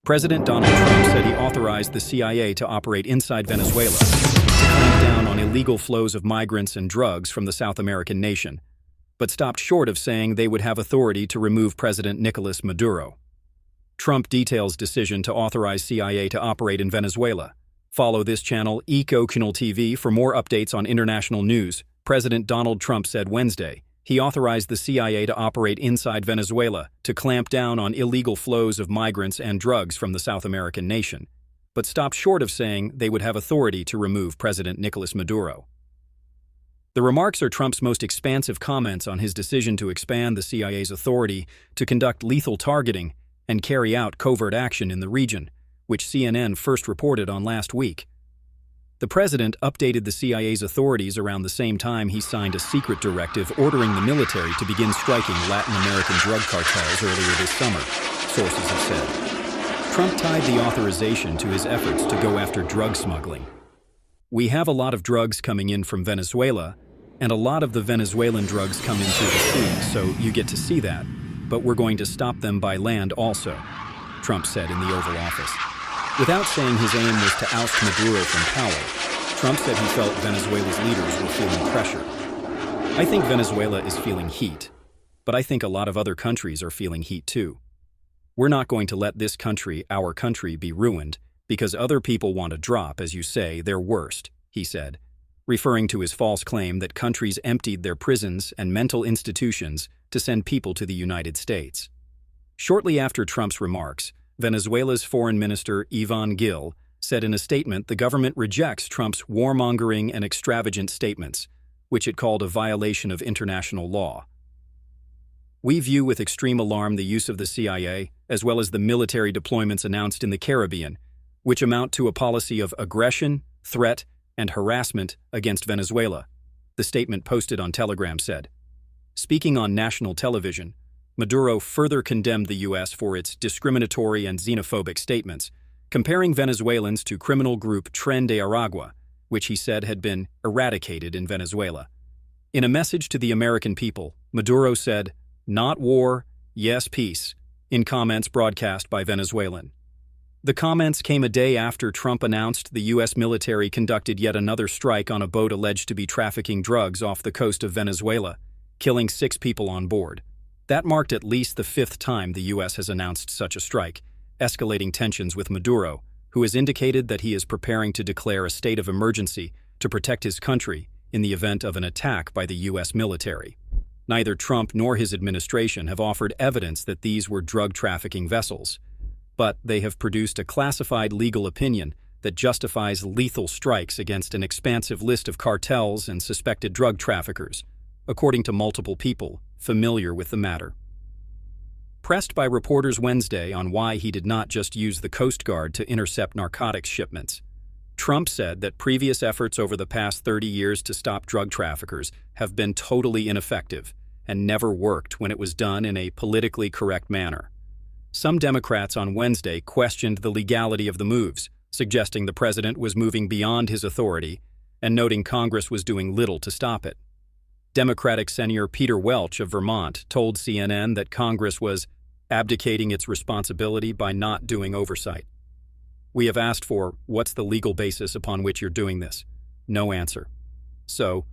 President Donald Trump said he authorized the CIA to operate inside Venezuela to clamp down on illegal flows of migrants and drugs from the South American nation, but stopped short of saying they would have authority to remove President Nicolas Maduro. Trump details decision to authorize CIA to operate in Venezuela. Follow this channel, ECOchnneltv, for more updates on international news. President Donald Trump said Wednesday he authorized the CIA to operate inside Venezuela to clamp down on illegal flows of migrants and drugs from the South American nation, but stopped short of saying they would have authority to remove President Nicolas Maduro. The remarks are Trump's most expansive comments on his decision to expand the CIA's authority to conduct lethal targeting and carry out covert action in the region, which CNN first reported on last week. The president updated the CIA's authorities around the same time he signed a secret directive ordering the military to begin striking Latin American drug cartels earlier this summer, sources have said. Trump tied the authorization to his efforts to go after drug smuggling. "We have a lot of drugs coming in from Venezuela, and a lot of the Venezuelan drugs come in through the sea, so you get to see that, but we're going to stop them by land also," Trump said in the Oval Office. Without saying his aim was to oust Maduro from power, Trump said he felt Venezuela's leaders were feeling pressure. "I think Venezuela is feeling heat, but I think a lot of other countries are feeling heat too. We're not going to let this country, our country, be ruined because other people want to drop, as you say, their worst," he said, referring to his false claim that countries emptied their prisons and mental institutions to send people to the United States. Shortly after Trump's remarks, Venezuela's Foreign Minister Ivan Gil said in a statement the government rejects Trump's warmongering and extravagant statements, which it called a violation of international law. "We view with extreme alarm the use of the CIA, as well as the military deployments announced in the Caribbean, which amount to a policy of aggression, threat, and harassment against Venezuela," the statement posted on Telegram said. Speaking on national television, Maduro further condemned the U.S. for its discriminatory and xenophobic statements, comparing Venezuelans to criminal group Tren de Aragua, which he said had been eradicated in Venezuela. In a message to the American people, Maduro said, "Not war, yes peace," in comments broadcast by Venezuelan. The comments came a day after Trump announced the U.S. military conducted yet another strike on a boat alleged to be trafficking drugs off the coast of Venezuela, killing 6 people on board. That marked at least the 5th time the U.S. has announced such a strike, escalating tensions with Maduro, who has indicated that he is preparing to declare a state of emergency to protect his country in the event of an attack by the U.S. military. Neither Trump nor his administration have offered evidence that these were drug trafficking vessels, but they have produced a classified legal opinion that justifies lethal strikes against an expansive list of cartels and suspected drug traffickers, according to multiple people familiar with the matter. Pressed by reporters Wednesday on why he did not just use the Coast Guard to intercept narcotics shipments, Trump said that previous efforts over the past 30 years to stop drug traffickers have been totally ineffective and never worked when it was done in a politically correct manner. Some Democrats on Wednesday questioned the legality of the moves, suggesting the president was moving beyond his authority and noting Congress was doing little to stop it. Democratic Senator Peter Welch of Vermont told CNN that Congress was abdicating its responsibility by not doing oversight. "We have asked for, what's the legal basis upon which you're doing this? No answer. So,